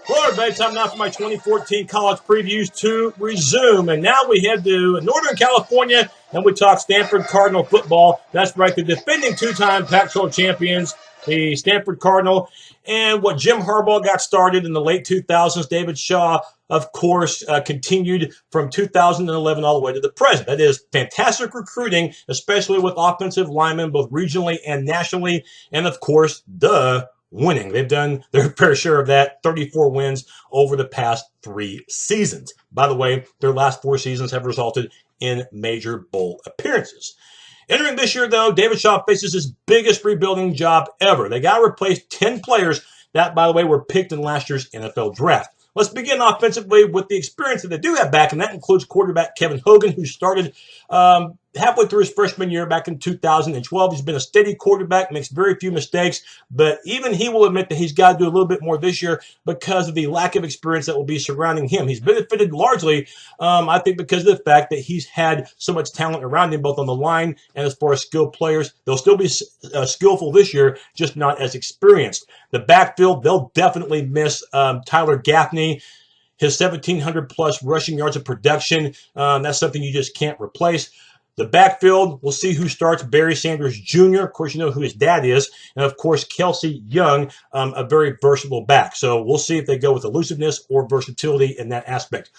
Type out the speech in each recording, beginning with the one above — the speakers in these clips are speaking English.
Well, everybody, time now for my 2014 college previews to resume. And now we head to Northern California and we talk Stanford Cardinal football. That's right, the defending two-time Pac-12 champions, the Stanford Cardinal. And what Jim Harbaugh got started in the late 2000s, David Shaw, of course, continued from 2011 all the way to the present. That is fantastic recruiting, especially with offensive linemen, both regionally and nationally. And, of course, winning. They've done their fair share of that, 34 wins over the past 3 seasons. By the way, their last 4 seasons have resulted in major bowl appearances. Entering this year, though, David Shaw faces his biggest rebuilding job ever. They got to replace 10 players that, by the way, were picked in last year's NFL draft. Let's begin offensively with the experience that they do have back, and that includes quarterback Kevin Hogan, who started halfway through his freshman year back in 2012. He's been a steady quarterback, makes very few mistakes, but even he will admit that he's got to do a little bit more this year because of the lack of experience that will be surrounding him. He's benefited largely, I think, because of the fact that he's had so much talent around him, both on the line and as far as skilled players. They'll still be skillful this year, just not as experienced. The backfield, they'll definitely miss Tyler Gaffney. His 1,700-plus rushing yards of production, that's something you just can't replace. The backfield, we'll see who starts. Barry Sanders Jr., of course, you know who his dad is. And, of course, Kelsey Young, a very versatile back. So we'll see if they go with elusiveness or versatility in that aspect.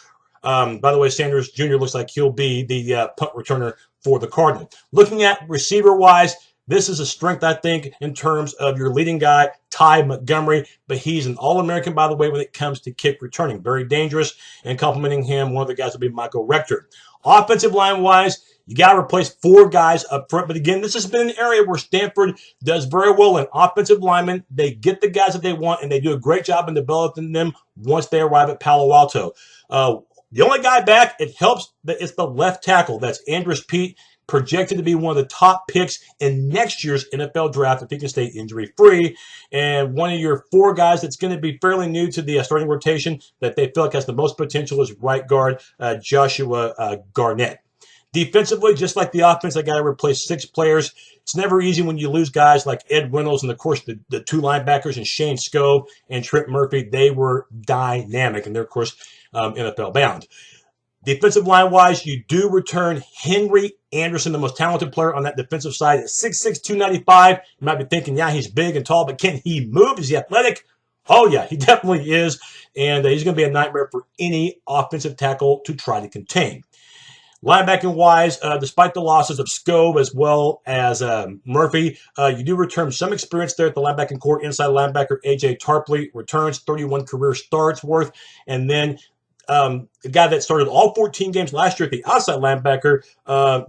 By the way, Sanders Jr. looks like he'll be the punt returner for the Cardinal. Looking at receiver-wise, this is a strength, I think, in terms of your leading guy, Ty Montgomery, but he's an All-American, by the way, when it comes to kick returning. Very dangerous, and complimenting him, one of the guys will be Michael Rector. Offensive line-wise, you got to replace 4 guys up front. But again, this has been an area where Stanford does very well in offensive linemen. They get the guys that they want, and they do a great job in developing them once they arrive at Palo Alto. The only guy back, it helps that it's the left tackle. That's Andrus Peat, projected to be one of the top picks in next year's NFL draft if he can stay injury-free. And one of your 4 guys that's going to be fairly new to the starting rotation that they feel like has the most potential is right guard Joshua Garnett. Defensively, just like the offense, they got to replace 6 players. It's never easy when you lose guys like Ed Reynolds and, of course, the 2 linebackers and Shane Scove and Trent Murphy. They were dynamic, and they're, of course, NFL bound. Defensive line-wise, you do return Henry Anderson, the most talented player on that defensive side, at 6'6", 295. You might be thinking, yeah, he's big and tall, but can he move? Is he athletic? Oh, yeah, he definitely is, and he's going to be a nightmare for any offensive tackle to try to contain. Linebacking-wise, despite the losses of Scove as well as Murphy, you do return some experience there at the linebacking core. Inside linebacker A.J. Tarpley returns 31 career starts worth. And then the guy that started all 14 games last year at the outside linebacker,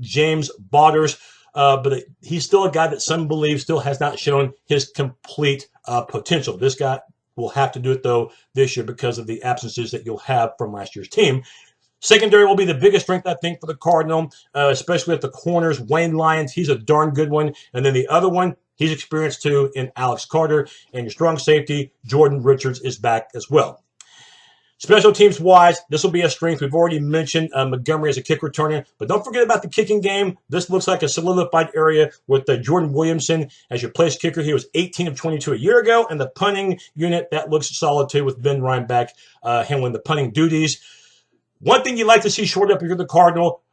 James Botters. But he's still a guy that some believe still has not shown his complete potential. This guy will have to do it, though, this year because of the absences that you'll have from last year's team. Secondary will be the biggest strength, I think, for the Cardinal, especially at the corners. Wayne Lyons, he's a darn good one. And then the other one, he's experienced too in Alex Carter. And your strong safety, Jordan Richards, is back as well. Special teams-wise, this will be a strength. We've already mentioned Montgomery as a kick returner, but don't forget about the kicking game. This looks like a solidified area with Jordan Williamson as your place kicker. He was 18 of 22 a year ago, and the punting unit, that looks solid too with Ben Reinbach handling the punting duties. One thing you'd like to see short up if you're the Cardinal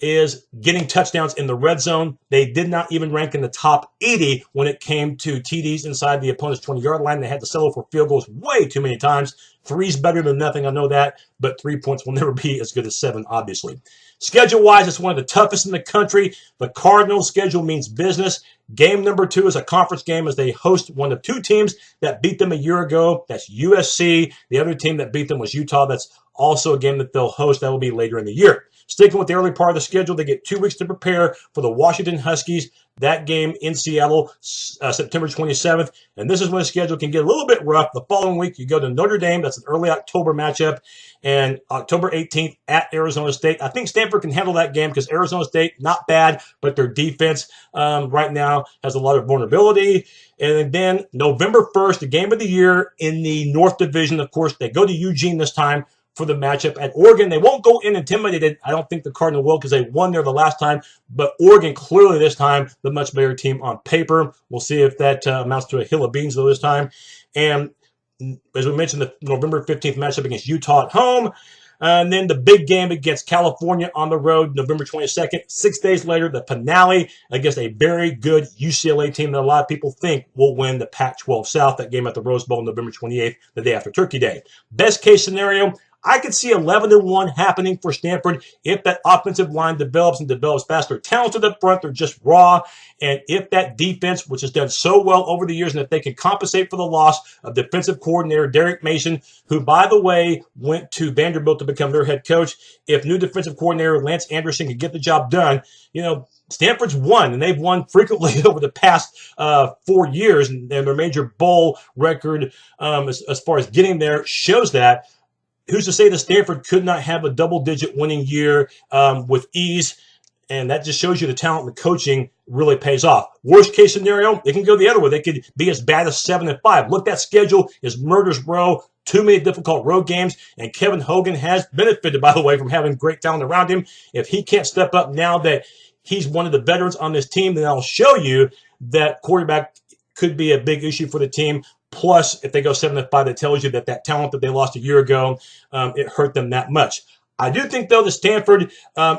is getting touchdowns in the red zone. They did not even rank in the top 80 when it came to TDs inside the opponent's 20-yard line. They had to settle for field goals way too many times. 3's better than nothing, I know that, but 3 points will never be as good as 7, obviously. Schedule-wise, it's one of the toughest in the country. The Cardinals' schedule means business. Game number 2 is a conference game as they host one of 2 teams that beat them a year ago. That's USC. The other team that beat them was Utah. That's also a game that they'll host. That will be later in the year. Sticking with the early part of the schedule, they get 2 weeks to prepare for the Washington Huskies. That game in Seattle, September 27th. And this is when the schedule can get a little bit rough. The following week, you go to Notre Dame. That's an early October matchup. And October 18th at Arizona State. I think Stanford can handle that game because Arizona State, not bad, but their defense right now has a lot of vulnerability. And then November 1st, the game of the year in the North Division, of course, they go to Eugene this time for the matchup at Oregon. They won't go in intimidated. I don't think the Cardinal will because they won there the last time. But Oregon clearly this time the much better team on paper. We'll see if that amounts to a hill of beans though this time. And as we mentioned, the November 15th matchup against Utah at home. And then the big game against California on the road, November 22nd. 6 days later, the finale against a very good UCLA team that a lot of people think will win the Pac-12 South. That game at the Rose Bowl, November 28th, the day after Turkey Day. Best case scenario, I could see 11-1 happening for Stanford if that offensive line develops and develops fast. They're talented up front. They're just raw. And if that defense, which has done so well over the years, and if they can compensate for the loss of defensive coordinator Derek Mason, who, by the way, went to Vanderbilt to become their head coach, if new defensive coordinator Lance Anderson can get the job done, Stanford's won, and they've won frequently over the past 4 years, and their major bowl record as far as getting there shows that. Who's to say that Stanford could not have a double-digit winning year with ease? And that just shows you the talent and the coaching really pays off. Worst case scenario, they can go the other way. They could be as bad as 7-5. Look, that schedule is murder's row. Too many difficult road games. And Kevin Hogan has benefited, by the way, from having great talent around him. If he can't step up now that he's one of the veterans on this team, then I'll show you that quarterback could be a big issue for the team. Plus, if they go 7-5, that tells you that talent that they lost a year ago, it hurt them that much. I do think, though, that Stanford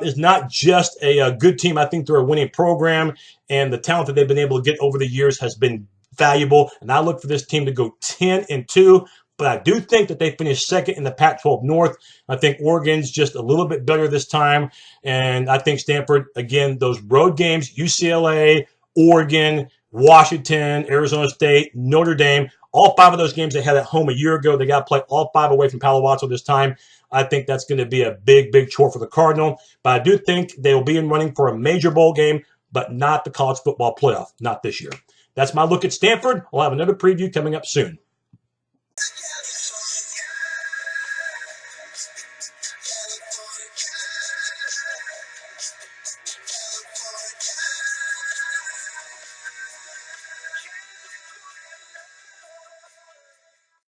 is not just a good team. I think they're a winning program, and the talent that they've been able to get over the years has been valuable. And I look for this team to go 10-2, but I do think that they finish second in the Pac-12 North. I think Oregon's just a little bit better this time, and I think Stanford, again, those road games, UCLA, Oregon, Washington, Arizona State, Notre Dame, all 5 of those games they had at home a year ago. They got to play all 5 away from Palo Alto this time. I think that's going to be a big, big chore for the Cardinal. But I do think they will be in running for a major bowl game, but not the college football playoff, not this year. That's my look at Stanford. I'll have another preview coming up soon.